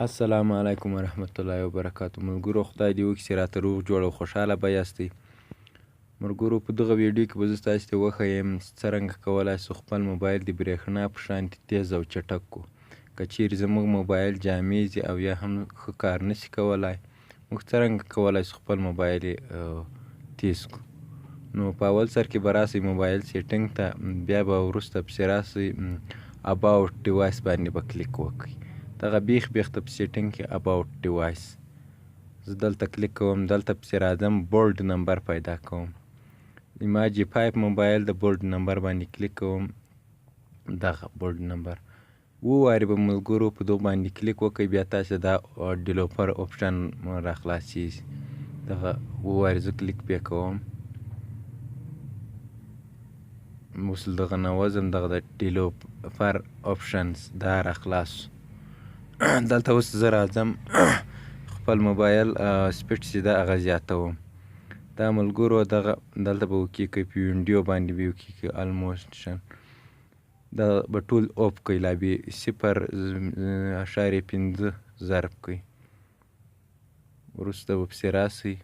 السلام علیکم ورحمت الله وبرکاتو. ملګرو خدای دې وکړي چې راته روغ جوړ او خوشحاله به یاستئ. ملګرو په دغه ویډیو کې به زه تاسو ته وښیم چې څرنګه کولی شو خپل موبایل د برېښنا په شانتې تیز او چټک کړو. که چیرې زموږ موبایل جامد وي او یا هم ښه کار نشي کولی، موږ څرنګه کولی شو خپل موبایل تیز کړو. نو په اول سر کې به راسئ موبایل سیټینګ ته، بیا به وروسته پسې راسئ اباوټ ډیوایس باندې به کلیک وکړئ. دغه بیخ ته په سیټینګ کې اباوټ ډیوایس زه دلته کلیک کوم. دلته پسې راځم بولډ نمبر پیدا کوم. ما جی 5 موبایل د بولډ نمبر باندې کلیک کوم. دغه بولډ نمبر ووارې به ملګرو په دغه باندې کلیک وکړئ، بیا تاسو دا ډیلوپر آپشن را خلاصیږي. دغه ووارې زه کلیک پې کوم. اوس دغه نه وځم، دغه د ډیلوپر آپشنز دا را خلاص. دلته اوس زه راځم خپل موبایل سپیډ چې ده هغه زیاتوم. دا ملګرو دغه دلته به اوکې کوئ، په وینډیو باندې به اوکې کوئ، الموشن دا به ټول اوف کوئ، لا به 0.5 ضرب کوئ. وروسته به پسې راسئ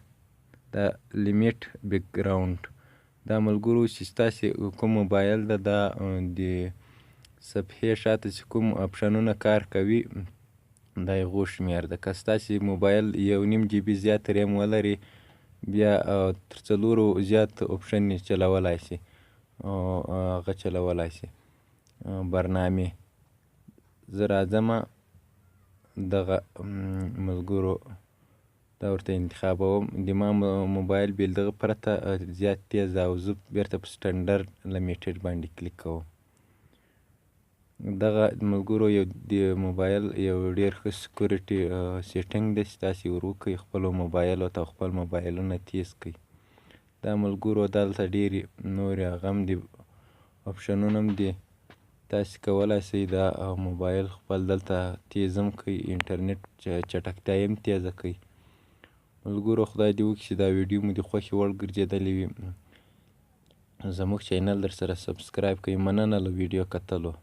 دا لیمیټ بیک ګراوند. دا ملګرو چې ستاسې کوم موبایل ده دا د صفحې شاته چې کوم آپشنونه کار کوي دا یې غو شمېر ده. که ستاسې موبایل 1.5 GB زیات ریم ولري، بیا تر 4 زیات آپشن یې چلولی شي، هغه چلولی شي برنامې. زه راځم دغه ملګرو دا ورته انتخابوم. د ما موبایل بیل دغه پرته زیات تیز او زه بیرته په سټنډرډ لیمیټډ باندې کلیک کوم. دغه ملګرو یو د موبایل یو ډېر ښه سکیورټي سیټینګ دی چې تاسې ور وکړئ خپلو موبایلو ته او خپل موبایلونه تیز کړئ. دا ملګرو دلته ډېرې نورې هغه هم دي آپشنونه هم دي، تاسې کولی شئ دا موبایل خپل دلته تیز هم کړئ، انټرنیټ چټکتیا یې هم تیزه کړئ. ملګرو خدای دې وکړي چې دا ویډیو مو د خوښې وړ ګرځېدلې وي. زموږ چینل درسره سبسکرایب کړئ. مننه له ویډیو کتلو.